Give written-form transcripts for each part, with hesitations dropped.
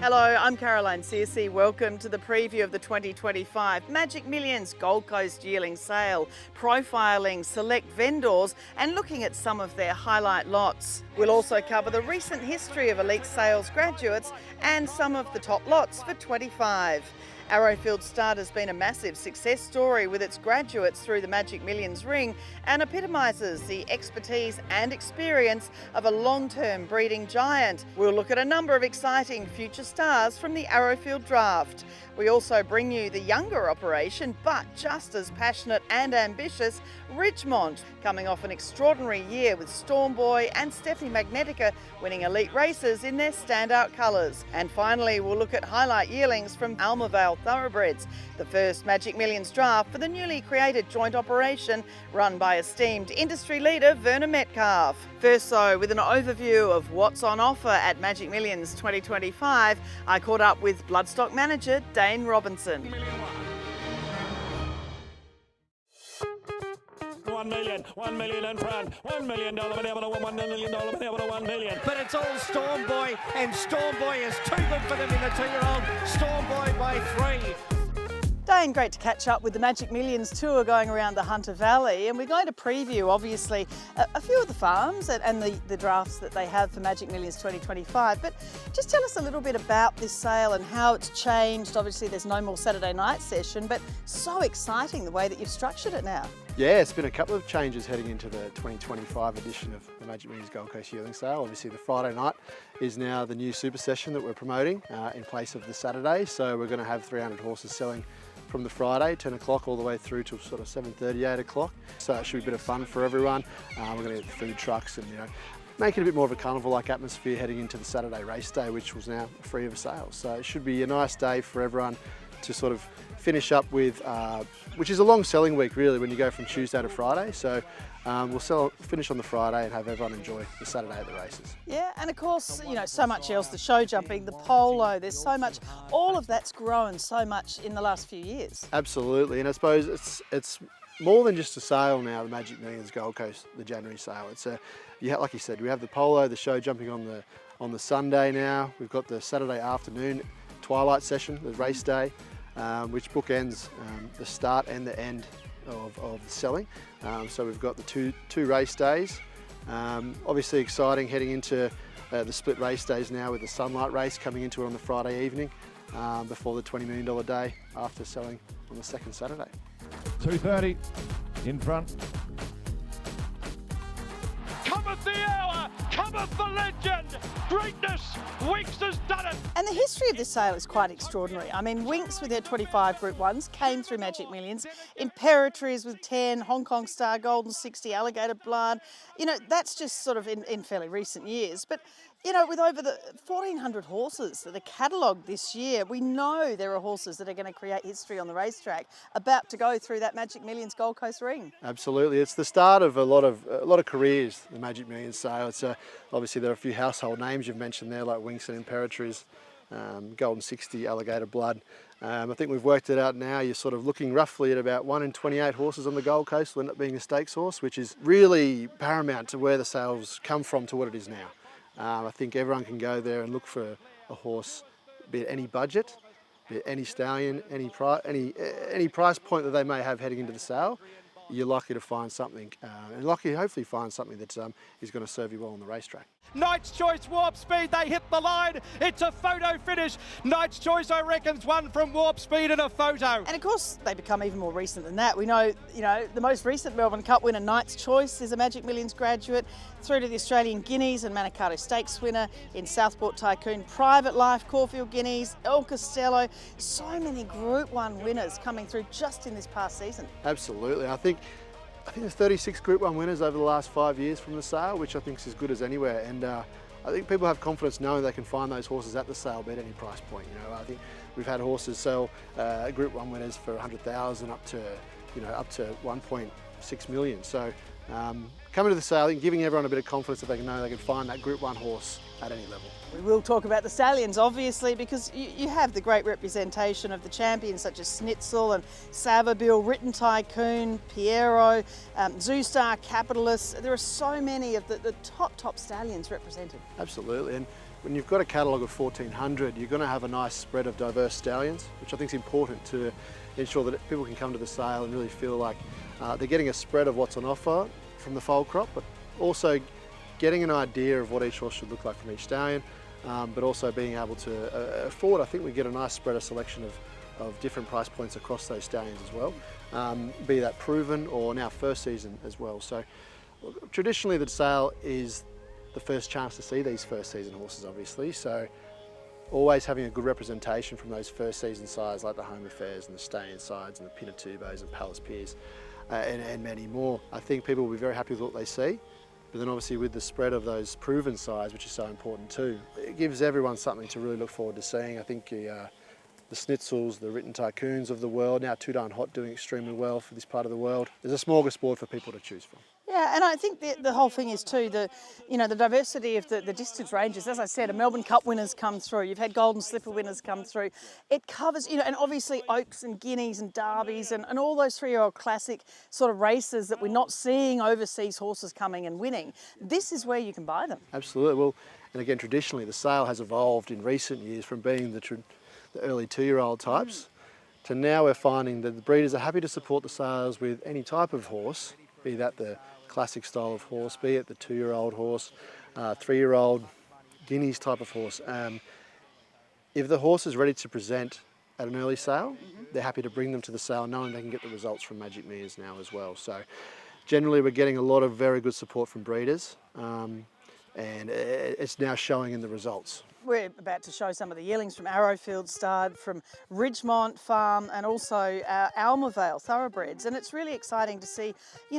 Hello, I'm Caroline Searcy. Welcome to the preview of the 2025 Magic Millions Gold Coast Yearling Sale, profiling select vendors and looking at some of their highlight lots. We'll also cover the recent history of elite sales graduates and some of the top lots for 25. Arrowfield Stud has been a massive success story with its graduates through the Magic Millions ring and epitomises the expertise and experience of a long-term breeding giant. We'll look at a number of exciting future stars from the Arrowfield draft. We also bring you the younger operation, but just as passionate and ambitious, Ridgemont, coming off an extraordinary year with Stormboy and Stephanie Magnetica winning elite races in their standout colours. And finally, we'll look at highlight yearlings from Alma Vale Thoroughbreds, the first Magic Millions draft for the newly created joint operation run by esteemed industry leader Verna Metcalf. First though, with an overview of what's on offer at Magic Millions 2025, I caught up with Bloodstock manager Dane Robinson. 1 million in front, $1 million, $1 million, 1 million. But it's all Stormboy, and Stormboy is too good for them in the 2-year-old. Stormboy by 3. Dane, great to catch up with the Magic Millions tour going around the Hunter Valley, and we're going to preview obviously a few of the farms and the drafts that they have for Magic Millions 2025, but just tell us a little bit about this sale and how it's changed. Obviously there's no more Saturday night session, but so exciting the way that you've structured it now. Yeah, it's been a couple of changes heading into the 2025 edition of the Magic Millions Gold Coast Yearling Sale. Obviously the Friday night is now the new super session that we're promoting in place of the Saturday, so we're going to have 300 horses selling from the Friday, 10 o'clock all the way through to sort of 7:30, 8 o'clock. So it should be a bit of fun for everyone. We're going to get the food trucks and, make it a bit more of a carnival-like atmosphere heading into the Saturday race day, which was now free of sale. So it should be a nice day for everyone to sort of finish up with, which is a long selling week really when you go from Tuesday to Friday. So we'll finish on the Friday and have everyone enjoy the Saturday at the races. Yeah, and of course, so much else, the show jumping, the polo, there's so much, all of that's grown so much in the last few years. Absolutely, and I suppose it's more than just a sale now, the Magic Millions Gold Coast, the January sale. It's like you said, we have the polo, the show jumping on the Sunday now. We've got the Saturday afternoon twilight session, the race day, which bookends the start and the end of the selling. So we've got the two race days. Obviously exciting heading into the split race days now with the Sunlight race coming into it on the Friday evening before the $20 million day after selling on the second Saturday. 2:30 in front. Cometh the hour, cometh the legend, greatness, Winx has done it. And the history of this sale is quite extraordinary. I mean, Winx with her 25 Group 1s came through Magic Millions, Imperatriz with 10, Hong Kong Star, Golden 60, Alligator Blood. That's just sort of in fairly recent years. But with over the 1,400 horses that are catalogued this year, we know there are horses that are going to create history on the racetrack about to go through that Magic Millions Gold Coast ring. Absolutely, it's the start of a lot of careers, the Magic Millions sale. It's obviously there are a few household names you've mentioned there, like Winx and Imperatriz, Golden 60, Alligator Blood. I think we've worked it out now. You're sort of looking roughly at about 1 in 28 horses on the Gold Coast will end up being a stakes horse, which is really paramount to where the sales come from to what it is now. I think everyone can go there and look for a horse, be it any budget, be it any stallion, any price point that they may have heading into the sale. You're likely to find something, and hopefully find something that is going to serve you well on the racetrack. Knight's Choice Warp Speed, they hit the line. It's a photo finish. Knight's Choice, I reckon's one from Warp Speed and a photo. And of course, they become even more recent than that. We know, the most recent Melbourne Cup winner, Knight's Choice, is a Magic Millions graduate, through to the Australian Guineas and Manikato Stakes winner in Southport Tycoon, Private Life, Caulfield Guineas, El Costello. So many Group 1 winners coming through just in this past season. Absolutely. I think there's 36 Group 1 winners over the last 5 years from the sale, which I think is as good as anywhere. And I think people have confidence knowing they can find those horses at the sale at any price point. I think we've had horses sell Group 1 winners for 100,000 up to 1.6 million. So coming to the sale, I think giving everyone a bit of confidence that they can know they can find that Group 1 horse at any level. We will talk about the stallions, obviously, because you have the great representation of the champions such as Snitzel and Savabil, Written Tycoon, Piero, Zoostar, Capitalist. There are so many of the top stallions represented. Absolutely, and when you've got a catalogue of 1,400, you're going to have a nice spread of diverse stallions, which I think is important to ensure that people can come to the sale and really feel like they're getting a spread of what's on offer from the foal crop, but also getting an idea of what each horse should look like from each stallion, but also being able to afford, I think we get a nice spread of selection of different price points across those stallions as well, be that proven or now first season as well. So traditionally the sale is the first chance to see these first season horses, obviously, so always having a good representation from those first season sides like the Home Affairs and the Stallion Sides and the Pinatubos and Palace Piers and many more. I think people will be very happy with what they see, but then obviously with the spread of those proven sides, which is so important too, it gives everyone something to really look forward to seeing. I think the Schnitzels, the Written Tycoons of the world, now Too Darn Hot doing extremely well for this part of the world. There's a smorgasbord for people to choose from. Yeah, and I think the whole thing is too, the diversity of the distance ranges. As I said, a Melbourne Cup winners come through. You've had Golden Slipper winners come through. It covers, and obviously Oaks and Guineas and Derbies and all those 3-year-old classic sort of races that we're not seeing overseas horses coming and winning. This is where you can buy them. Absolutely. Well, and again, traditionally the sale has evolved in recent years from being the early 2-year-old types to now we're finding that the breeders are happy to support the sales with any type of horse, be that the classic style of horse, be it the 2-year-old horse, 3-year-old Guineas type of horse. If the horse is ready to present at an early sale, they're happy to bring them to the sale knowing they can get the results from Magic Millions now as well. So generally we're getting a lot of very good support from breeders, and it's now showing in the results. We're about to show some of the yearlings from Arrowfield Stud, from Ridgemont Farm, and also Alma Vale Thoroughbreds. And it's really exciting to see,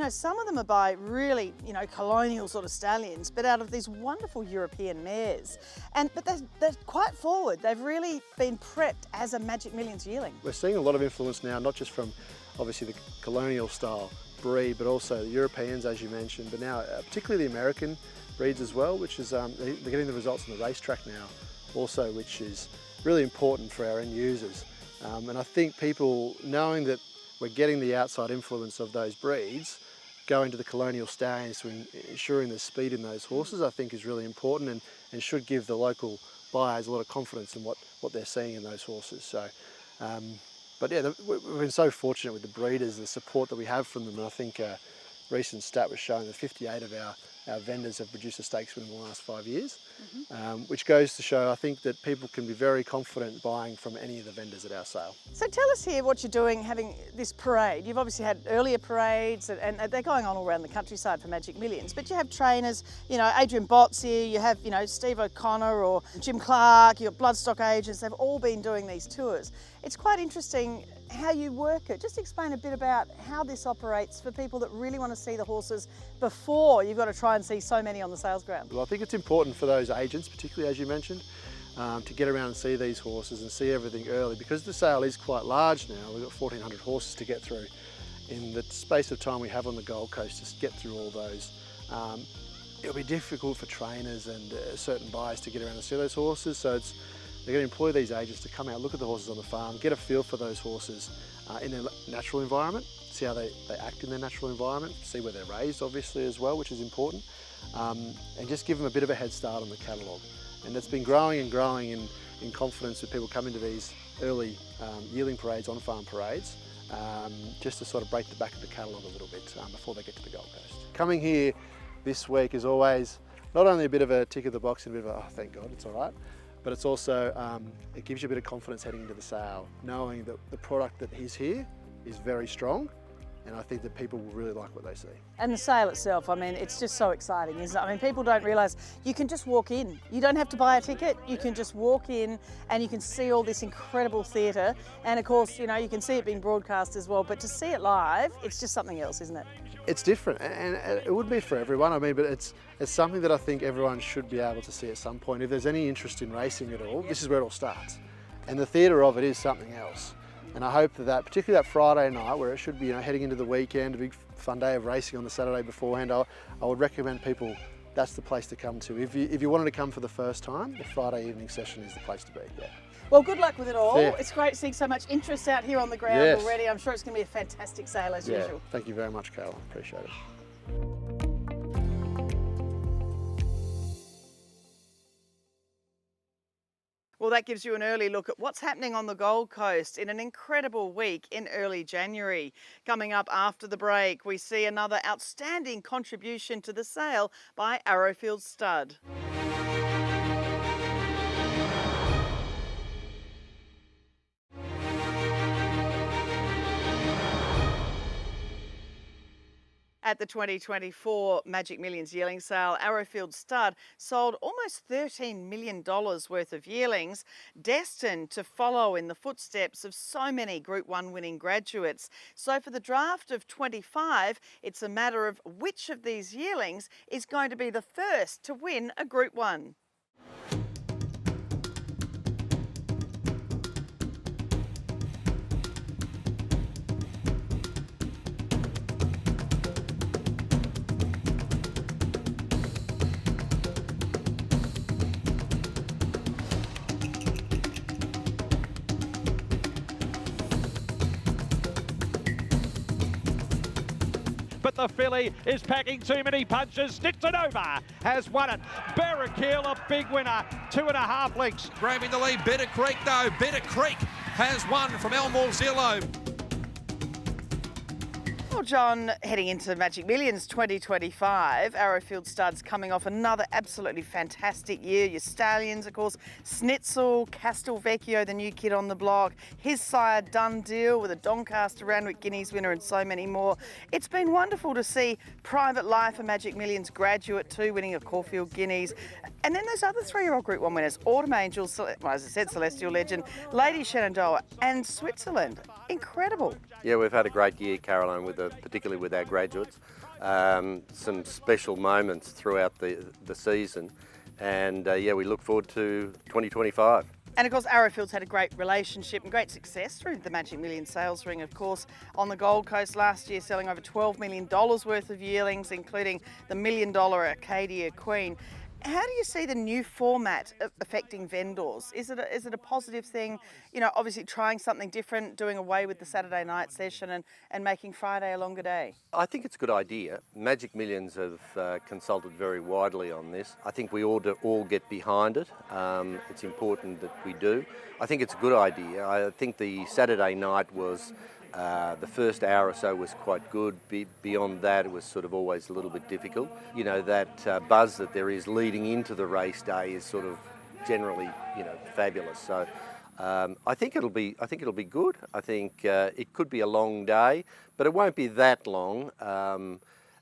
some of them are by really, colonial sort of stallions, but out of these wonderful European mares. But they're quite forward. They've really been prepped as a Magic Millions yearling. We're seeing a lot of influence now, not just from obviously the colonial style breed, but also the Europeans, as you mentioned, but now particularly the American breeds as well, which is they're getting the results on the racetrack now also, which is really important for our end users. And I think people knowing that we're getting the outside influence of those breeds going to the colonial stallions to ensuring the speed in those horses, I think is really important and should give the local buyers a lot of confidence in what they're seeing in those horses. So but yeah, we've been so fortunate with the breeders, the support that we have from them, and I think recent stat was showing that 58 of our vendors have produced a stakes win in the last 5 years, which goes to show, I think, that people can be very confident buying from any of the vendors at our sale. So tell us here what you're doing having this parade. You've obviously had earlier parades and they're going on all around the countryside for Magic Millions, but you have trainers, Adrian Bott's here, you have, Steve O'Connor or Jim Clark, your bloodstock agents, they've all been doing these tours. It's quite interesting how you work it. Just explain a bit about how this operates for people that really want to see the horses before you've got to try and see so many on the sales ground. Well, I think it's important for those agents, particularly as you mentioned, to get around and see these horses and see everything early, because the sale is quite large now. We've got 1,400 horses to get through. In the space of time we have on the Gold Coast to get through all those, it'll be difficult for trainers and certain buyers to get around and see those horses, so they're going to employ these agents to come out, look at the horses on the farm, get a feel for those horses in their natural environment, see how they act in their natural environment, see where they're raised obviously as well, which is important, and just give them a bit of a head start on the catalogue. And it's been growing and growing in confidence with people coming to these early yearling parades, on-farm parades, just to sort of break the back of the catalogue a little bit before they get to the Gold Coast. Coming here this week is always not only a bit of a tick of the box and a bit of a, oh, thank God, it's all right, but it's also, it gives you a bit of confidence heading into the sale, knowing that the product that is here is very strong, and I think that people will really like what they see. And the sale itself, I mean, it's just so exciting, isn't it? I mean, people don't realise you can just walk in. You don't have to buy a ticket. You can just walk in and you can see all this incredible theatre. And of course, you can see it being broadcast as well, but to see it live, it's just something else, isn't it? It's different, and it would be for everyone, I mean, but it's something that I think everyone should be able to see at some point. If there's any interest in racing at all, this is where it all starts. And the theatre of it is something else. And I hope that particularly that Friday night, where it should be heading into the weekend, a big fun day of racing on the Saturday beforehand, I would recommend people, that's the place to come to. If you wanted to come for the first time, the Friday evening session is the place to be, yeah. Well, good luck with it all. Yeah. It's great seeing so much interest out here on the ground already. I'm sure it's going to be a fantastic sale as usual. Thank you very much, Carol. Appreciate it. that gives you an early look at what's happening on the Gold Coast in an incredible week in early January. Coming up after the break, we see another outstanding contribution to the sale by Arrowfield Stud. At the 2024 Magic Millions Yearling sale, Arrowfield Stud sold almost $13 million worth of yearlings, destined to follow in the footsteps of so many Group 1 winning graduates. So for the draft of 25, it's a matter of which of these yearlings is going to be the first to win a Group 1. But the filly is packing too many punches. Snitzenova has won it. Barrakill, a big winner, 2.5 lengths. Grabbing the lead, Better Creek though. Better Creek has won from Alma Vale. Well, John, heading into Magic Millions 2025, Arrowfield Stud's coming off another absolutely fantastic year. Your stallions, of course, Snitzel, Castelvecchio, the new kid on the block, his sire Done Deal with a Doncaster Randwick Guineas winner and so many more. It's been wonderful to see Private Life, a Magic Millions graduate too, winning a Caulfield Guineas. And then those other 3-year-old Group 1 winners, Autumn Angel, well, as I said, Celestial Legend, Lady Shenandoah and Switzerland. Incredible. Yeah, we've had a great year, Caroline, particularly with our graduates. Some special moments throughout the season, and yeah, we look forward to 2025. And of course, Arrowfield's had a great relationship and great success through the Magic Millions sales ring, of course, on the Gold Coast last year, selling over $12 million worth of yearlings, including the $1 million Acadia Queen. How do you see the new format affecting vendors? Is it a positive thing? You know, obviously trying something different, doing away with the Saturday night session and making Friday a longer day? I think it's a good idea. Magic Millions have consulted very widely on this. I think we ought to all get behind it. It's important that we do. I think it's a good idea. I think the Saturday night was the first hour or so was quite good. Beyond that, it was sort of always a little bit difficult. You know, that buzz that there is leading into the race day is sort of generally, you know, fabulous. So I think it'll be good. I think it could be a long day, but it won't be that long.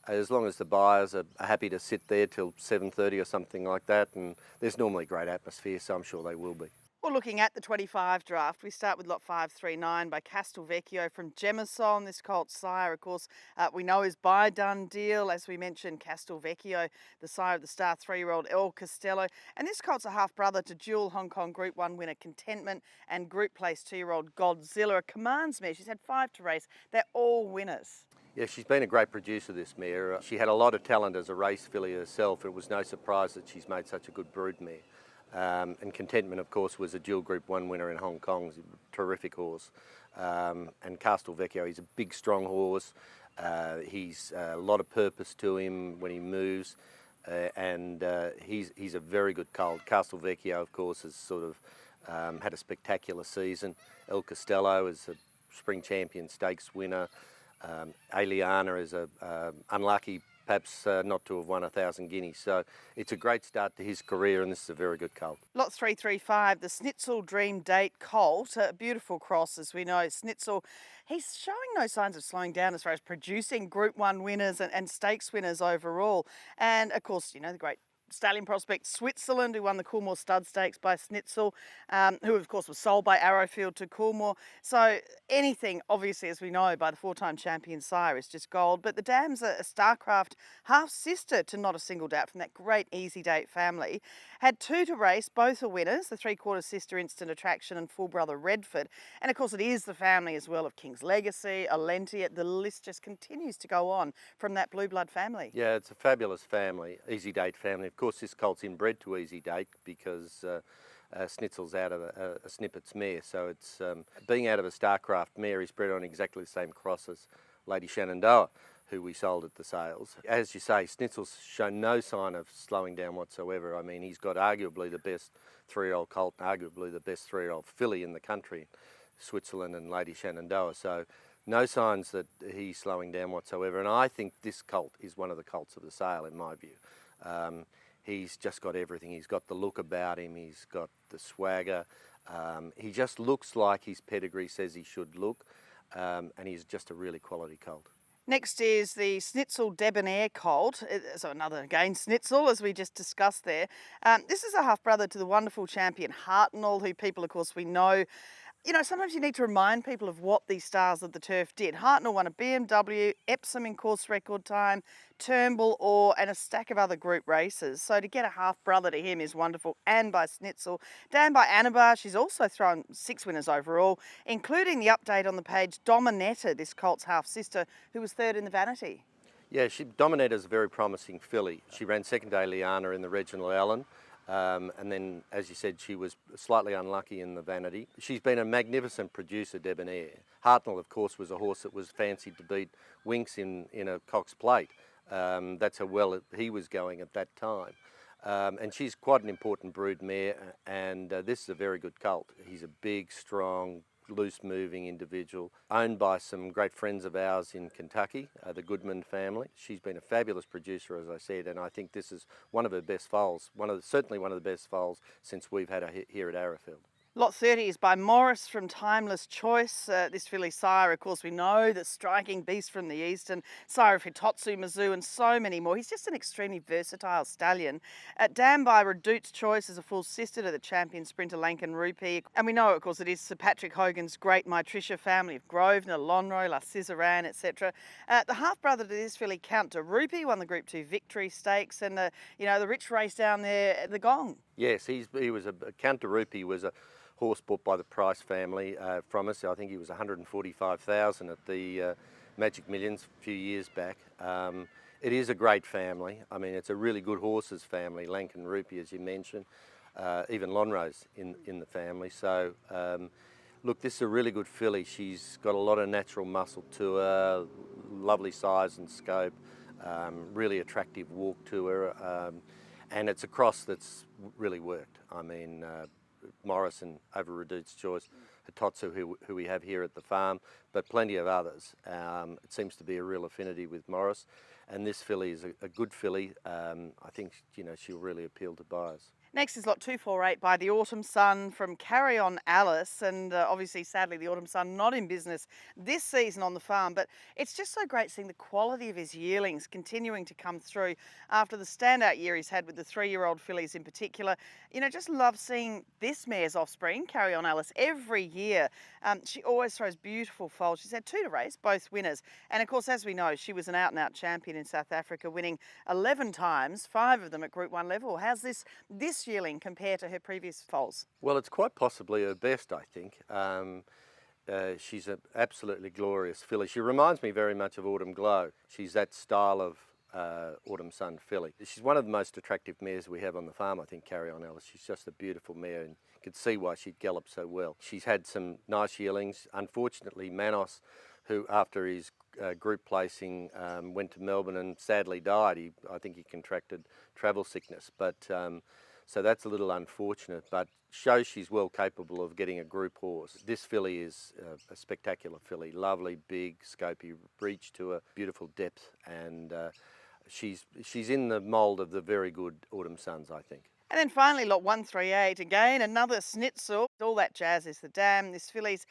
As long as the buyers are happy to sit there till 7:30 or something like that, and there's normally great atmosphere, so I'm sure they will be. Well, looking at the 25 draft, we start with lot 539 by Castelvecchio from Gemison. This colt sire, of course, we know is by Done Deal. As we mentioned, Castelvecchio, the sire of the star 3-year-old El Costello. And this colt's a half-brother to dual Hong Kong Group 1 winner Contentment and Group Place 2-year-old Godzilla. A commands mare. She's had 5 to race. They're all winners. Yeah, she's been a great producer, this mare. She had a lot of talent as a race filly herself. It was no surprise that she's made such a good brood mare. And Contentment, of course, was a dual Group 1 winner in Hong Kong. He's a terrific horse. And Castelvecchio, he's a big, strong horse. He's a lot of purpose to him when he moves. And he's a very good colt. Castelvecchio, of course, has sort of had a spectacular season. El Costello is a Spring Champion Stakes winner. Aliana is a unlucky perhaps not to have won 1,000 guineas. So it's a great start to his career, and this is a very good colt. Lot 335, the Snitzel Dream Date colt, a beautiful cross, as we know. Snitzel, he's showing no signs of slowing down as far as producing Group 1 winners and stakes winners overall. And of course, you know, the great stallion prospect Switzerland, who won the Coolmore Stud Stakes by Snitzel, who of course was sold by Arrowfield to Coolmore. So anything, obviously, as we know, by the 4-time champion sire is just gold. But the dam's a Starcraft half-sister to Not a Single Doubt from that great Easy Date family. Had 2 to race, both are winners, the 3/4 sister Instant Attraction and full brother Redford. And of course it is the family as well of King's Legacy, Alentia. The list just continues to go on from that blue blood family. Yeah, it's a fabulous family, Easy Date family. Of course, this colt's inbred to Easy Date because Snitzel's out of a Snippets mare. So it's being out of a Starcraft mare, he's bred on exactly the same cross as Lady Shenandoah, who we sold at the sales. As you say, Snitzel's shown no sign of slowing down whatsoever. I mean, he's got arguably the best 3-year-old colt, and arguably the best 3-year-old filly in the country, Switzerland and Lady Shenandoah. So no signs that he's slowing down whatsoever. And I think this colt is one of the colts of the sale, in my view. He's just got everything. He's got the look about him. He's got the swagger. He just looks like his pedigree says he should look. And he's just a really quality colt. Next is the Schnitzel Debonair colt. So another, again, Schnitzel, as we just discussed there. This is a half-brother to the wonderful champion Hartnell, who people, of course, we know. You know, sometimes you need to remind people of what these stars of the turf did. Hartnell won a BMW, Epsom in course record time, Turnbull and a stack of other group races. So to get a half-brother to him is wonderful, and by Schnitzel. Dan by Anabar, she's also thrown 6 winners overall, including the update on the page, Dominetta, this colt's half-sister, who was 3rd in the Vanity. Yeah, Dominator's a very promising filly. She ran second day Liana in the Reginald Allen. And then, as you said, she was slightly unlucky in the Vanity. She's been a magnificent producer, Debonair. Hartnell, of course, was a horse that was fancied to beat Winks in a Cox Plate. That's how well he was going at that time. And she's quite an important brood mare, and this is a very good colt. He's a big, strong, loose-moving individual, owned by some great friends of ours in Kentucky, the Goodman family. She's been a fabulous producer, as I said, and I think this is one of her best foals, certainly one of the best foals since we've had her here at Arrowfield. Lot 30 is by Morris from Timeless Choice. This filly sire, of course, we know, the striking beast from the east, and sire of Hitotsu, Mizzou, and so many more. He's just an extremely versatile stallion. Dan by Redout's Choice is a full sister to the champion sprinter Lankan Rupee. And we know, of course, it is Sir Patrick Hogan's great My Tricia family of Grosvenor, Lonhro, La Cizeran, etc. The half-brother to this filly, Count de Rupee, won the Group 2 Victory Stakes, and the rich race down there, the Gong. Yes, Count de Rupee was a horse bought by the Price family from us. I think he was $145,000 at the Magic Millions a few years back. It is a great family. I mean, it's a really good horses family. Lankan Rupee, as you mentioned, even Lonhro's in the family. So, look, this is a really good filly. She's got a lot of natural muscle to her, lovely size and scope, really attractive walk to her, and it's a cross that's really worked. I mean, Morrison over Redout's Choice, Hitotsu, who we have here at the farm, but plenty of others. It seems to be a real affinity with Morris, and this filly is a good filly. I think she'll really appeal to buyers. Next is lot 248 by the Autumn Sun from Carry On Alice, and obviously, sadly, the Autumn Sun not in business this season on the farm, but it's just so great seeing the quality of his yearlings continuing to come through after the standout year he's had with the 3-year-old fillies in particular. Just love seeing this mare's offspring, Carry On Alice, every year. She always throws beautiful foals. She's had 2 to race, both winners, and of course, as we know, she was an out-and-out champion in South Africa, winning 11 times, 5 of them at Group 1 level. How's this yearling compare to her previous foals? Well, it's quite possibly her best, I think. She's an absolutely glorious filly. She reminds me very much of Autumn Glow. She's that style of Autumn Sun filly. She's one of the most attractive mares we have on the farm, I think, Carry On Alice. She's just a beautiful mare, and you could see why she'd gallop so well. She's had some nice yearlings. Unfortunately, Manos, who after his group placing went to Melbourne and sadly died. I think he contracted travel sickness, but so that's a little unfortunate, but shows she's well capable of getting a group horse. This filly is a spectacular filly, lovely, big, scopy reach to her, beautiful depth, and she's in the mould of the very good Autumn Suns, I think. And then finally, lot 138, again, another Schnitzel. All that jazz is the dam. This filly's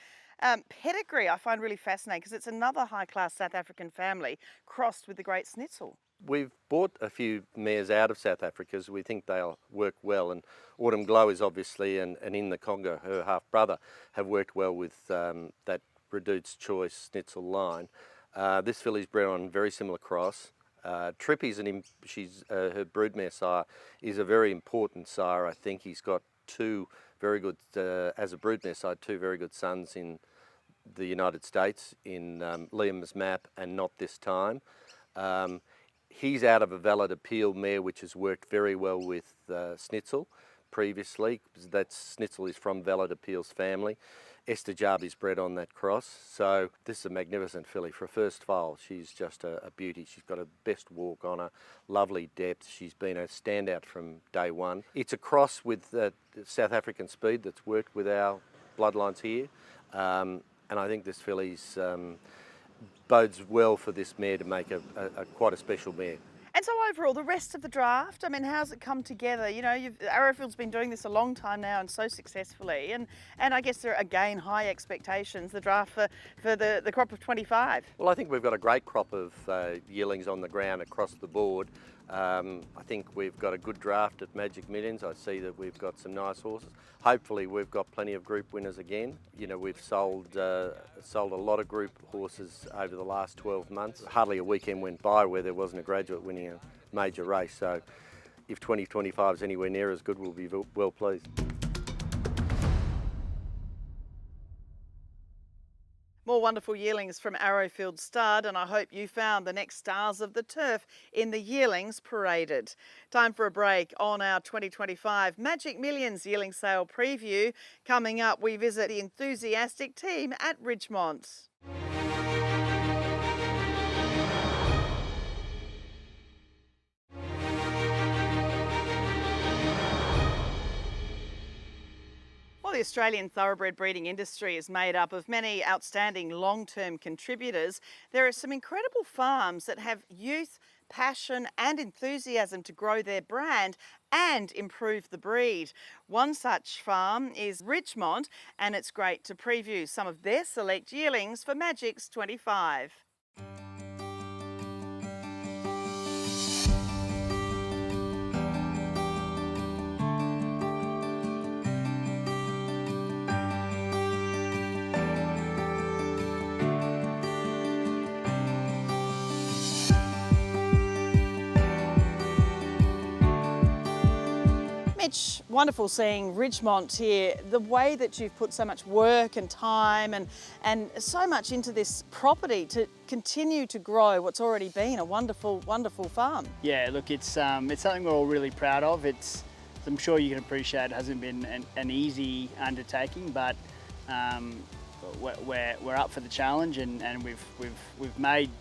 pedigree I find really fascinating because it's another high-class South African family crossed with the great Schnitzel. We've bought a few mares out of South Africa as we think they'll work well, and Autumn Glow is obviously, and in the Congo, her half-brother, have worked well with that Redout's Choice Schnitzel line. This filly's bred on a very similar cross. Trippy's her broodmare sire is a very important sire. I think he's got 2 very good, as a broodmare sire, 2 very good sons in the United States, in Liam's Map and Not This Time. He's out of a valid appeal mare, which has worked very well with Schnitzel, previously. That Snitzel is from Valid Appeals family. Esther Jarby's bred on that cross. So this is a magnificent filly. For a first foal, she's just a beauty. She's got a best walk on her, lovely depth. She's been a standout from day one. It's a cross with South African speed that's worked with our bloodlines here. And I think this filly's bodes well for this mare to make a quite a special mare. And so overall, the rest of the draft, I mean, how's it come together? You know, Arrowfield's been doing this a long time now and so successfully. And I guess there are, again, high expectations, the draft for the crop of 25. Well, I think we've got a great crop of yearlings on the ground across the board. I think we've got a good draft at Magic Millions. I see that we've got some nice horses. Hopefully we've got plenty of group winners again. You know, we've sold a lot of group horses over the last 12 months. Hardly a weekend went by where there wasn't a graduate winning a major race. So if 2025 is anywhere near as good, we'll be well pleased. More wonderful yearlings from Arrowfield Stud, and I hope you found the next stars of the turf in the yearlings paraded. Time for a break on our 2025 Magic Millions Yearling Sale preview. Coming up, we visit the enthusiastic team at Ridgemont. Well, the Australian thoroughbred breeding industry is made up of many outstanding long-term contributors. There are some incredible farms that have youth, passion and enthusiasm to grow their brand and improve the breed. One such farm is Ridgemont, and it's great to preview some of their select yearlings for Magic's 25. Mitch, wonderful seeing Ridgemont here. The way that you've put so much work and time and so much into this property to continue to grow what's already been a wonderful, wonderful farm. Yeah, look, it's something we're all really proud of. As I'm sure you can appreciate, it hasn't been an easy undertaking, but we're up for the challenge, and we've made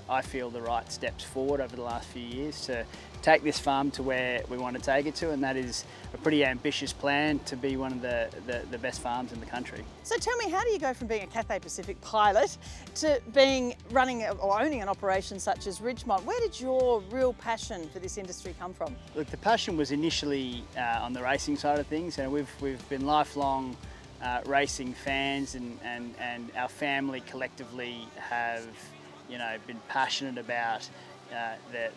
I feel the right steps forward over the last few years to take this farm to where we want to take it to, and that is a pretty ambitious plan to be one of the best farms in the country. So tell me, how do you go from being a Cathay Pacific pilot to running or owning an operation such as Ridgemont? Where did your real passion for this industry come from? Look, the passion was initially on the racing side of things, and we've been lifelong racing fans, and our family collectively have, you know, been passionate about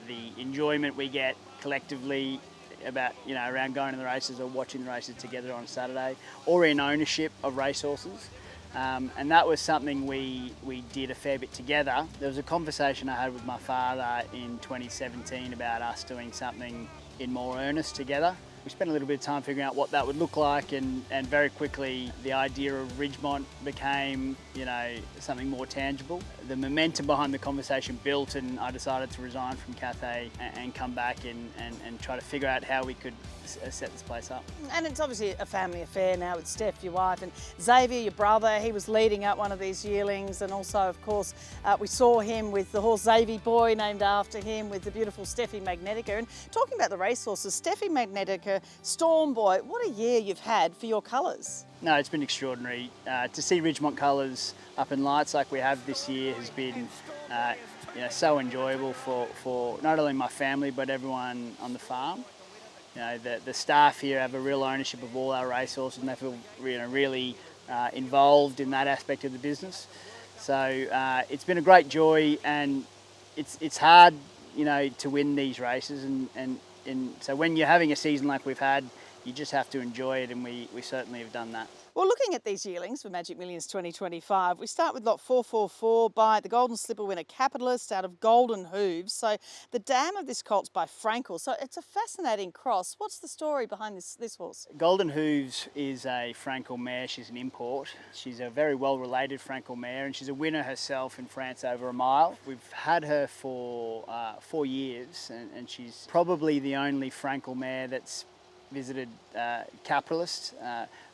the enjoyment we get collectively about, you know, around going to the races or watching the races together on Saturday, or in ownership of racehorses. And that was something we did a fair bit together. There was a conversation I had with my father in 2017 about us doing something in more earnest together. We spent a little bit of time figuring out what that would look like, and very quickly the idea of Ridgemont became, you know, something more tangible. The momentum behind the conversation built, and I decided to resign from Cathay and come back and try to figure out how we could set this place up. And it's obviously a family affair now with Steph, your wife, and Xavier, your brother. He was leading up one of these yearlings, and also, of course, we saw him with the horse Xavier Boy, named after him, with the beautiful Steffi Magnetica. And talking about the racehorses, Steffi Magnetica, Storm Boy, what a year you've had for your colours. No, it's been extraordinary. To see Ridgemont colours up in lights like we have this year has been you know, so enjoyable for not only my family but everyone on the farm. You know, the staff here have a real ownership of all our racehorses, and they feel, you know, really involved in that aspect of the business. So it's been a great joy, and it's hard, you know, to win these races, and so when you're having a season like we've had, you just have to enjoy it, and we certainly have done that. Well, looking at these yearlings for Magic Millions 2025, we start with lot 444 by the Golden Slipper winner Capitalist out of Golden Hooves. So the dam of this colt's by Frankel. So it's a fascinating cross. What's the story behind this horse? Golden Hooves is a Frankel mare. She's an import. She's a very well-related Frankel mare, and she's a winner herself in France over a mile. We've had her for 4 years, and she's probably the only Frankel mare that's visited capitalist,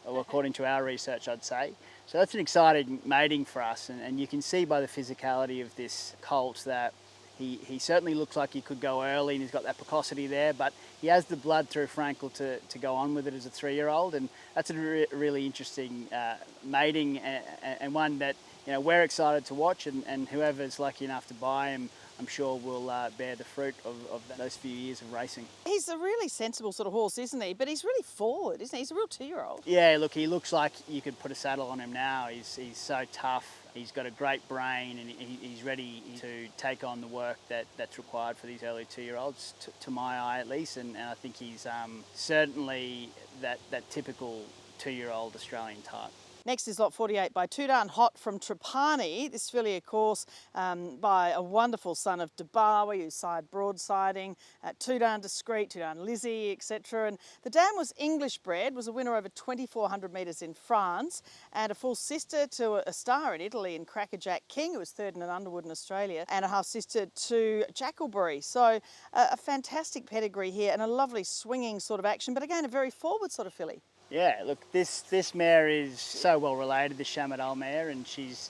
or according to our research, I'd say. So that's an exciting mating for us, and you can see by the physicality of this colt that he certainly looks like he could go early, and he's got that precocity there, but he has the blood through Frankel to go on with it as a 3-year-old, and that's a really interesting mating, and one that, you know, we're excited to watch, and whoever's lucky enough to buy him, I'm sure will bear the fruit of those few years of racing. He's a really sensible sort of horse, isn't he? But he's really forward, isn't he? He's a real 2-year-old. Yeah, look, he looks like you could put a saddle on him now. He's so tough. He's got a great brain, and he's ready to take on the work that's required for these early 2-year-olds, to my eye at least. And I think he's certainly that typical 2-year-old Australian type. Next is lot 48 by Too Darn Hot from Trapani. This filly, of course, by a wonderful son of Debarwi, who's side broadsiding, Too Darn Discreet, Too Darn Lizzie, etc. And the dam was English bred, was a winner over 2,400 metres in France, and a full sister to a star in Italy in Crackerjack King, who was third in an Underwood in Australia, and a half sister to Jackalbury. So a fantastic pedigree here, and a lovely swinging sort of action, but again, a very forward sort of filly. Yeah, look, this mare is so well related, the Chamadal mare, and she's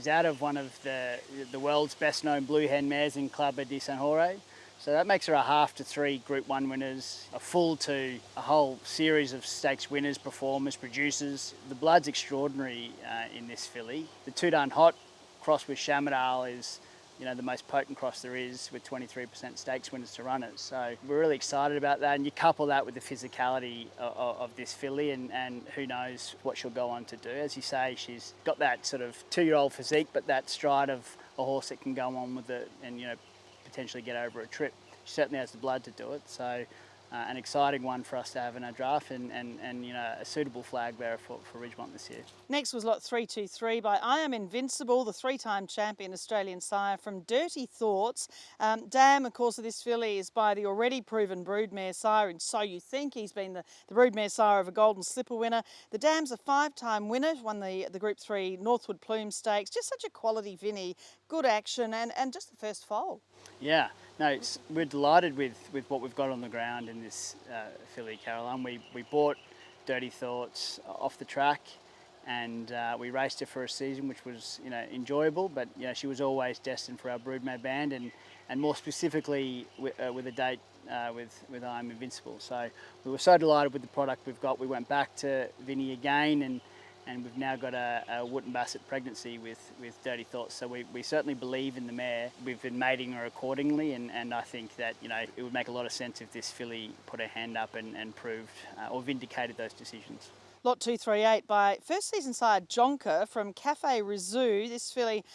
out of one of the world's best known blue hen mares in Club de San Jorge. So that makes her a half to 3 Group 1 winners, a full to a whole series of stakes winners, performers, producers. The blood's extraordinary in this filly. The Too Darn Hot cross with Chamadal is, you know, the most potent cross there is, with 23% stakes winners to run it. So we're really excited about that, and you couple that with the physicality of this filly, and who knows what she'll go on to do. As you say, she's got that sort of 2-year-old physique, but that stride of a horse that can go on with it and, you know, potentially get over a trip. She certainly has the blood to do it. So an exciting one for us to have in our draft, and you know, a suitable flag bearer for Ridgemont this year. Next was lot 323 by I Am Invincible, the 3-time champion Australian sire from Dirty Thoughts. Dam, of course, of this filly is by the already proven broodmare sire in So You Think. He's been the broodmare sire of a Golden Slipper winner. The Dam's a 5-time winner, won the Group 3 Northwood Plume Stakes. Just such a quality vinny, good action, and just the first foal. Yeah, no, we're delighted with what we've got on the ground in this filly, Caroline. We bought Dirty Thoughts off the track, and we raced her for a season, which was, you know, enjoyable. But, you know, she was always destined for our broodmare band, and more specifically with a date with I Am Invincible. So we were so delighted with the product we've got. We went back to Vinny again, and we've now got a Wootton Bassett pregnancy with Dirty Thoughts. So we certainly believe in the mare. We've been mating her accordingly, and I think that, you know, it would make a lot of sense if this filly put her hand up and proved or vindicated those decisions. Lot 238 by first season sire Jonker from Cafe Rizou. This filly,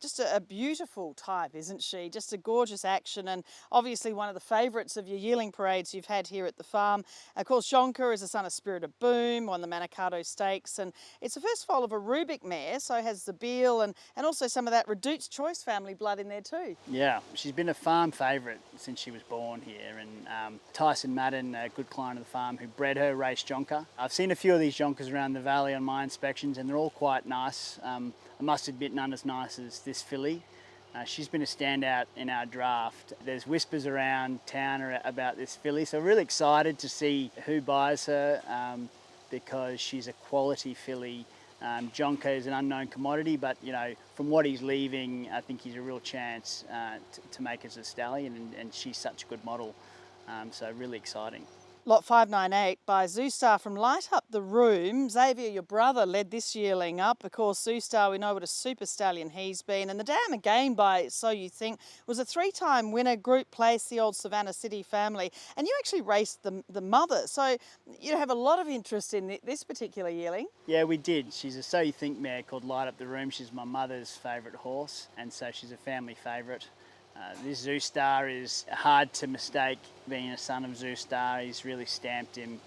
just a beautiful type, isn't she? Just a gorgeous action, and obviously one of the favourites of your yearling parades you've had here at the farm. Of course, Jonker is a son of Spirit of Boom, won the Manikato Stakes, and it's the first foal of a Rubik mare, so has the Beal and also some of that Redute's Choice family blood in there too. Yeah, she's been a farm favourite since she was born here, and Tyson Madden, a good client of the farm who bred her, raced Jonker. I've seen a few of these Jonkers around the valley on my inspections, and they're all quite nice. I must admit, none as nice as this filly. She's been a standout in our draft. There's whispers around town about this filly, so really excited to see who buys her, because she's a quality filly. Jonker is an unknown commodity, but, you know, from what he's leaving, I think he's a real chance to make us a stallion, and she's such a good model, so really exciting. Lot 598 by Zoostar from Light Up the Room. Xavier, your brother, led this yearling up. Of course, Zoostar, we know what a super stallion he's been. And the Dam again by So You Think was a 3-time winner, group place, the old Savannah City family. And you actually raced the mother. So you have a lot of interest in this particular yearling. Yeah, we did. She's a So You Think mare called Light Up the Room. She's my mother's favourite horse, and so she's a family favourite. This Zoostar is hard to mistake being a son of Zoostar. He's really stamped him.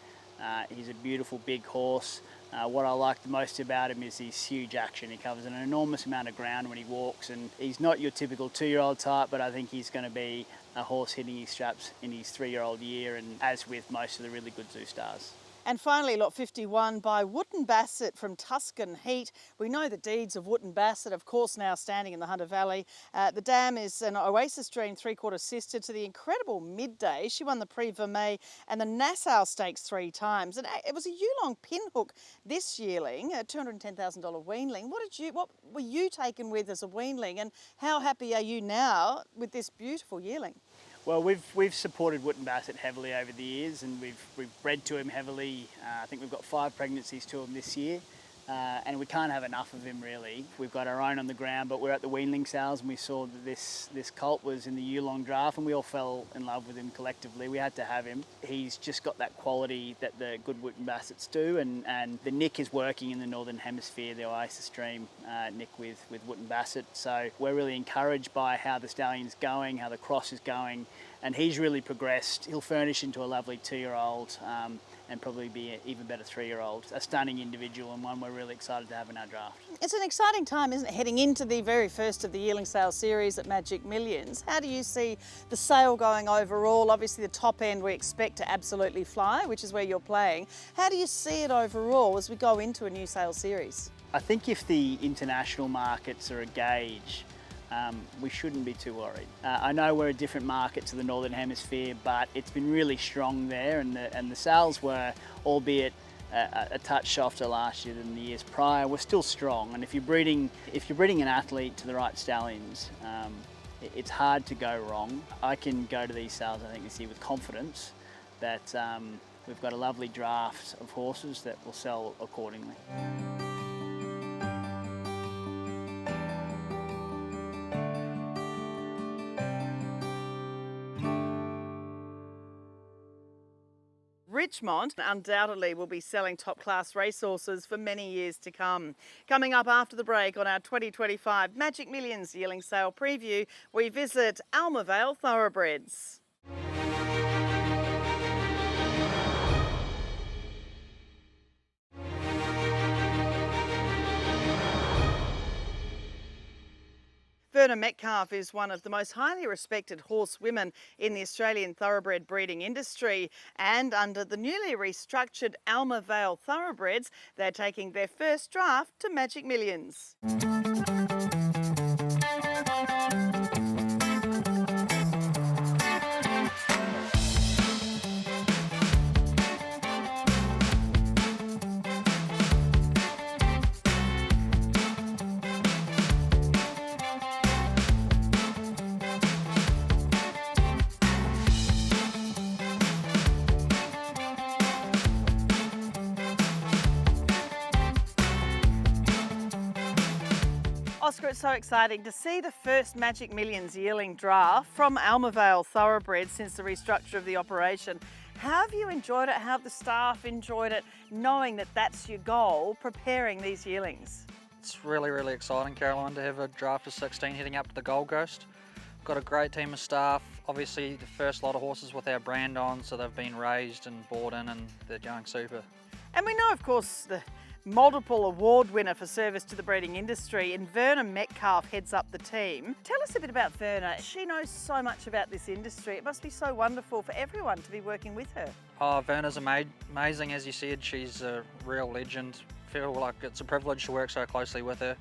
He's a beautiful big horse. What I like the most about him is his huge action. He covers an enormous amount of ground when he walks, and he's not your typical 2-year-old type, but I think he's going to be a horse hitting his straps in his 3-year-old year, and as with most of the really good Zoostars. And finally, lot 51 by Wootton Bassett from Tuscan Heat. We know the deeds of Wootton Bassett, of course, now standing in the Hunter Valley. The dam is an Oasis Dream 3/4 sister to the incredible Midday. She won the Prix Vermeil and the Nassau Stakes 3 times. And it was a yearlong pinhook this yearling, a $210,000 weanling. What were you taken with as a weanling, and how happy are you now with this beautiful yearling? Well, we've supported Wootton Bassett heavily over the years, and we've bred to him heavily. I think we've got 5 pregnancies to him this year, and we can't have enough of him really. We've got our own on the ground, but we're at the weanling sales and we saw that this colt was in the year-long draft, and we all fell in love with him collectively. We had to have him. He's just got that quality that the good Wootton Bassets do, and the Nick is working in the Northern Hemisphere, the Oasis Dream Nick with Wootton Bassett. So we're really encouraged by how the stallion's going, how the cross is going, and he's really progressed. He'll furnish into a lovely 2-year-old and probably be an even better 3-year-old. A stunning individual, and one we're really excited to have in our draft. It's an exciting time, isn't it, heading into the very first of the yearling sale series at Magic Millions. How do you see the sale going overall? Obviously the top end we expect to absolutely fly, which is where you're playing. How do you see it overall as we go into a new sale series? I think if the international markets are a gauge, we shouldn't be too worried. I know we're a different market to the Northern Hemisphere, but it's been really strong there, and the sales were, albeit a touch softer last year than the years prior, were still strong. And if you're breeding an athlete to the right stallions, it's hard to go wrong. I can go to these sales, I think, this year with confidence that we've got a lovely draft of horses that will sell accordingly. Ridgemont undoubtedly will be selling top-class racehorses for many years to come. Coming up after the break on our 2025 Magic Millions Yearling Sale Preview, we visit Alma Vale Thoroughbreds. Verna Metcalf is one of the most highly respected horsewomen in the Australian thoroughbred breeding industry, and under the newly restructured Alma Vale Thoroughbreds, they're taking their first draft to Magic Millions. Oscar, it's so exciting to see the first Magic Millions yearling draft from Alma Vale Thoroughbreds since the restructure of the operation. How have you enjoyed it? How have the staff enjoyed it, knowing that that's your goal, preparing these yearlings? It's really, really exciting, Caroline, to have a draft of 16 heading up to the Gold Coast. Got a great team of staff. Obviously, the first lot of horses with our brand on, so they've been raised and bought in, and they're going super. And we know, of course, the multiple award winner for service to the breeding industry, and Verna Metcalf heads up the team. Tell us a bit about Verna. She knows so much about this industry. It must be so wonderful for everyone to be working with her. Oh, Verna's amazing, as you said. She's a real legend. Feel like it's a privilege to work so closely with her.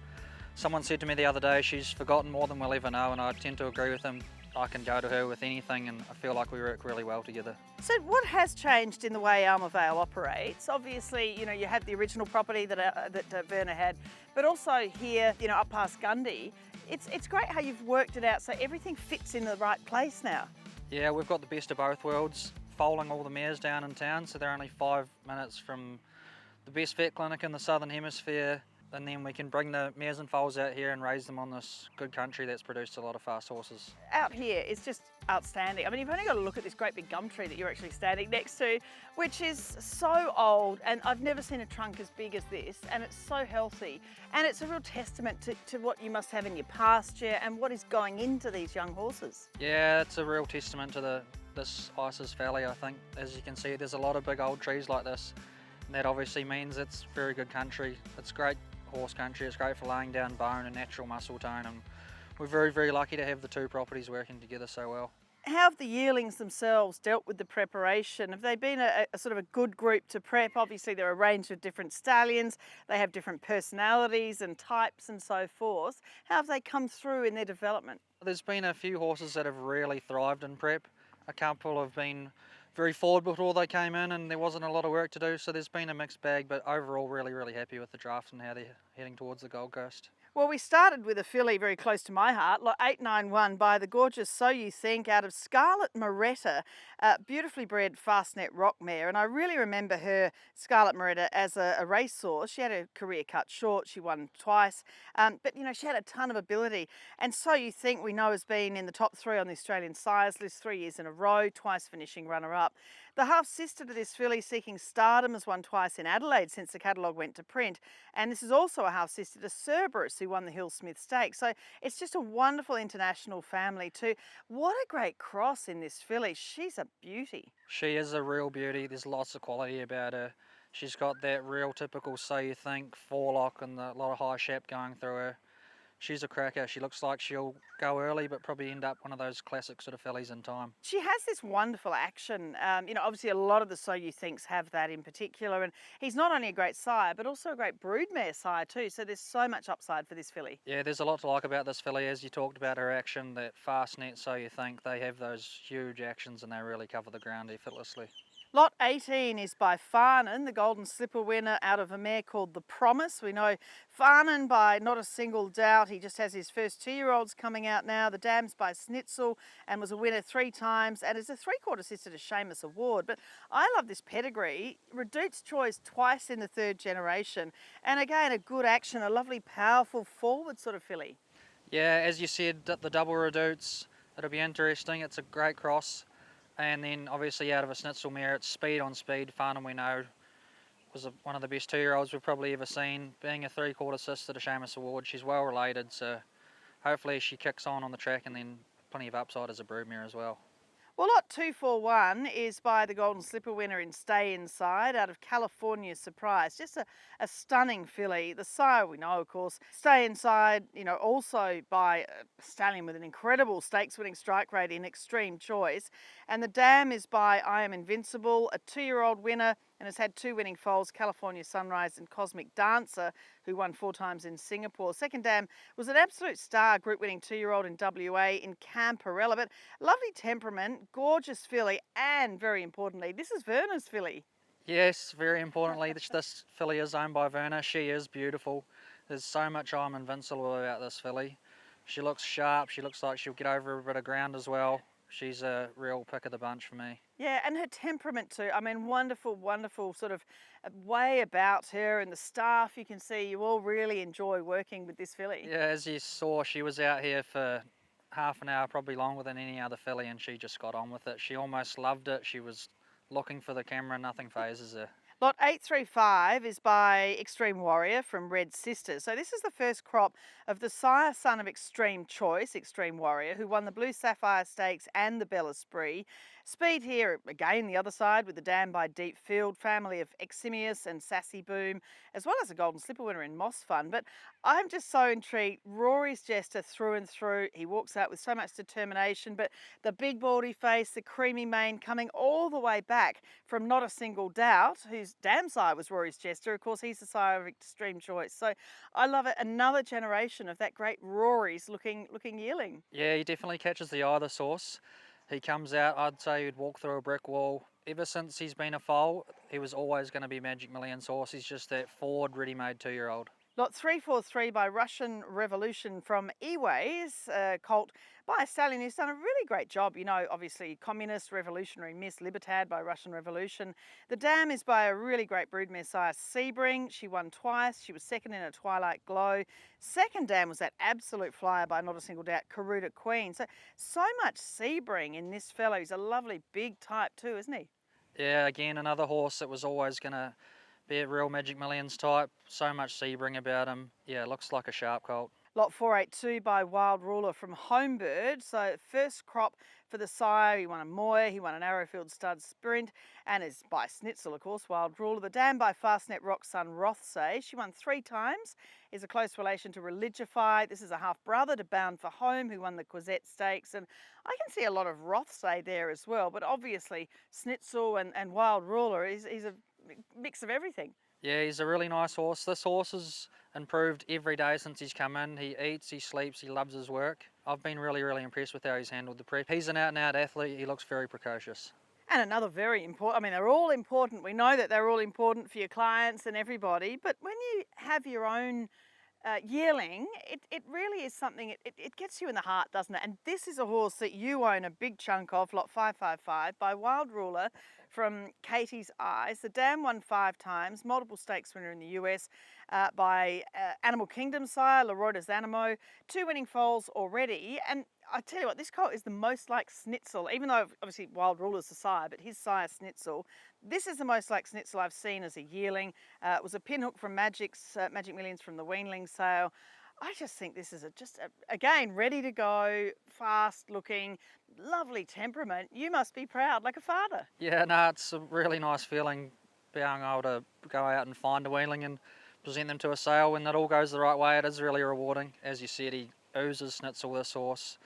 Someone said to me the other day, she's forgotten more than we'll ever know, and I tend to agree with them. I can go to her with anything, and I feel like we work really well together. So what has changed in the way Alma Vale operates? Obviously, you know, you have the original property that Verna had, but also here, you know, up past Gundy. It's great how you've worked it out so everything fits in the right place now. Yeah, we've got the best of both worlds, foaling all the mares down in town, so they're only 5 minutes from the best vet clinic in the Southern Hemisphere, and then we can bring the mares and foals out here and raise them on this good country that's produced a lot of fast horses. Out here is just outstanding. I mean, you've only got to look at this great big gum tree that you're actually standing next to, which is so old, and I've never seen a trunk as big as this, and it's so healthy. And it's a real testament to what you must have in your pasture and what is going into these young horses. Yeah, it's a real testament to this Isis Valley, I think. As you can see, there's a lot of big old trees like this, and that obviously means it's very good country. It's great horse country, it's great for laying down bone and natural muscle tone, and we're very, very lucky to have the two properties working together so well. How have the yearlings themselves dealt with the preparation? Have they been a sort of a good group to prep? Obviously, there are a range of different stallions. They have different personalities and types and so forth. How have they come through in their development? There's been a few horses that have really thrived in prep. A couple have been very forward before they came in and there wasn't a lot of work to do, so there's been a mixed bag, but overall really happy with the draft and how they're heading towards the Gold Coast. Well, we started with a filly very close to my heart, lot 891 by the gorgeous So You Think out of Scarlet Moretta, beautifully bred fastnet rock mare. And I really remember her, Scarlet Moretta, as a racehorse. She had her career cut short, she won twice, but you know, she had a ton of ability. And So You Think, we know, has been in the top 3 on the Australian sires list 3 years in a row, twice finishing runner-up. The half-sister to this filly, Seeking Stardom, has won twice in Adelaide since the catalogue went to print. And this is also a half-sister to Cerberus, who won the Hill Smith Stakes. So it's just a wonderful international family too. What a great cross in this filly. She's a beauty. She is a real beauty. There's lots of quality about her. She's got that real typical So You Think forelock and a lot of high shap going through her. She's a cracker. She looks like she'll go early, but probably end up one of those classic sort of fillies in time. She has this wonderful action. You know, obviously a lot of the So You Thinks have that in particular. And he's not only a great sire, but also a great broodmare sire too. So there's so much upside for this filly. Yeah, there's a lot to like about this filly. As you talked about her action, that fast net So You Think, they have those huge actions and they really cover the ground effortlessly. Lot 18 is by Farnan, the Golden Slipper winner out of a mare called The Promise. We know Farnan by not a single doubt. He just has his first 2-year-olds coming out now. The Dam's by Snitzel and was a winner 3 times and is a 3/4 sister to Seamus Award. But I love this pedigree. Redute's Choice twice in the 3rd generation. And again, a good action, a lovely, powerful, forward sort of filly. Yeah, as you said, the double Redute's, it'll be interesting. It's a great cross. And then obviously out of a Snitzel mare, it's speed on speed. Farnham, we know, was one of the best 2-year-olds we've probably ever seen. Being a 3/4 sister to Seamus Award, she's well related, so hopefully she kicks on the track and then plenty of upside as a broodmare as well. Well, lot 241 is by the Golden Slipper winner in Stay Inside out of California Surprise. Just a stunning filly. The sire, we know, of course. Stay Inside, you know, also by a stallion with an incredible stakes-winning strike rate in Extreme Choice. And the Dam is by I Am Invincible, a 2-year-old winner and has had 2 winning foals, California Sunrise and Cosmic Dancer, who won 4 times in Singapore. Second Dam was an absolute star, group-winning 2-year-old in WA in Camperella, but lovely temperament, gorgeous filly, and very importantly, this is Verna's filly. Yes, very importantly, this filly is owned by Verna. She is beautiful. There's so much I'm invincible about this filly. She looks sharp. She looks like she'll get over a bit of ground as well. She's a real pick of the bunch for me. Yeah, and her temperament too. I mean, wonderful, wonderful sort of way about her, and the staff, you can see you all really enjoy working with this filly. Yeah, as you saw, she was out here for half an hour, probably longer than any other filly, and she just got on with it. She almost loved it. She was looking for the camera, nothing phases her. Lot 835 is by Extreme Warrior from Red Sisters. So this is the first crop of the sire son of Extreme Choice, Extreme Warrior, who won the Blue Sapphire Stakes and the Bella Spree. Speed here, again, the other side with the Dam by Deep Field, family of Eximius and Sassy Boom, as well as a Golden Slipper winner in Moss Fun. But I'm just so intrigued. Rory's Jester through and through. He walks out with so much determination, but the big baldy face, the creamy mane coming all the way back from Not a Single Doubt, whose Dam sire was Rory's Jester. Of course, he's the sire of Extreme Choice. So I love it. Another generation of that great Rory's looking yearling. Yeah, he definitely catches the eye of this horse. He comes out, I'd say he'd walk through a brick wall. Ever since he's been a foal, he was always going to be Magic Millions horse. He's just that forward, ready-made 2-year-old. Lot 343 by Russian Revolution from Eways, colt by a stallion who's done a really great job. You know, obviously, Communist, Revolutionary Miss, Libertad by Russian Revolution. The Dam is by a really great broodmare sire, Sebring. She won twice. She was second in a Twilight Glow. Second Dam was that absolute flyer by Not a Single Doubt, Karuta Queen. So much Sebring in this fellow. He's a lovely big type too, isn't he? Yeah, again, another horse that was always going to Be a real Magic Millions type. So much Sebring about him. Yeah, looks like a sharp colt. Lot 482 by Wild Ruler from Homebird. So first crop for the sire. He won a Moir, he won an Arrowfield Stud Sprint, and is by Snitzel, of course, Wild Ruler. The dam by Fastnet Roxanne Rothsay. She won 3 times. Is a close relation to Religify. This is a half brother to Bound for Home, who won the Quizette Stakes. And I can see a lot of Rothsay there as well. But obviously Snitzel and Wild Ruler, he's a mix of everything. Yeah, he's a really nice horse. This horse has improved every day since he's come in. He eats, he sleeps, he loves his work. I've been really, really impressed with how he's handled the prep. He's an out-and-out athlete. He looks very precocious. And another very important, I mean, they're all important. We know that they're all important for your clients and everybody, but when you have your own yearling, it really is something, it gets you in the heart, doesn't it? And this is a horse that you own a big chunk of, lot 555, by Wild Ruler from Katie's Eyes. The dam won 5 times, multiple stakes winner in the US by Animal Kingdom sire, Leroy's Animo, 2 winning foals already. And I tell you what, this colt is the most like Snitzel, even though obviously Wild Ruler's the sire, but his sire Snitzel. This is the most like Snitzel I've seen as a yearling. It was a pinhook from Magic Millions from the weanling sale. I just think this is again, ready to go, fast looking, lovely temperament. You must be proud, like a father. Yeah, no, it's a really nice feeling being able to go out and find a weanling and present them to a sale. When that all goes the right way, it is really rewarding. As you said, he oozes Snitzel, this horse.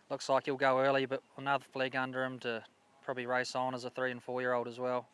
Looks like he'll go early, but another flag under him to probably race on as a 3 and 4 year old as well.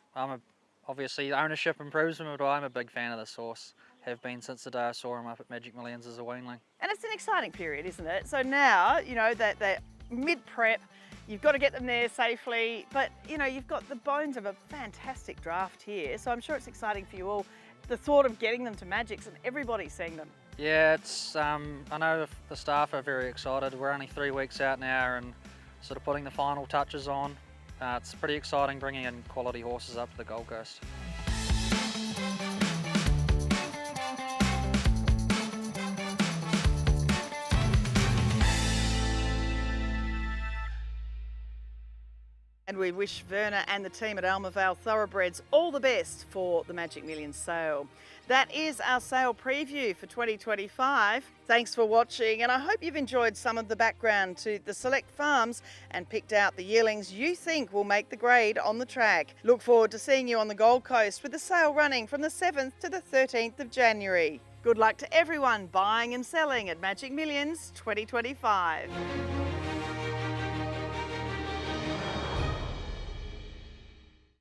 Obviously ownership improves him, but I'm a big fan of this horse. Have been since the day I saw him up at Magic Millions as a weanling. And it's an exciting period, isn't it? So now, you know, that they're mid-prep, you've got to get them there safely, but, you know, you've got the bones of a fantastic draft here, so I'm sure it's exciting for you all, the thought of getting them to Magics and everybody seeing them. Yeah, it's. I know the staff are very excited. We're only 3 weeks out now and sort of putting the final touches on. It's pretty exciting bringing in quality horses up to the Gold Coast. And we wish Verna and the team at Alma Vale Thoroughbreds all the best for the Magic Millions sale. That is our sale preview for 2025. Thanks for watching, and I hope you've enjoyed some of the background to the select farms and picked out the yearlings you think will make the grade on the track. Look forward to seeing you on the Gold Coast with the sale running from the 7th to the 13th of January. Good luck to everyone buying and selling at Magic Millions 2025.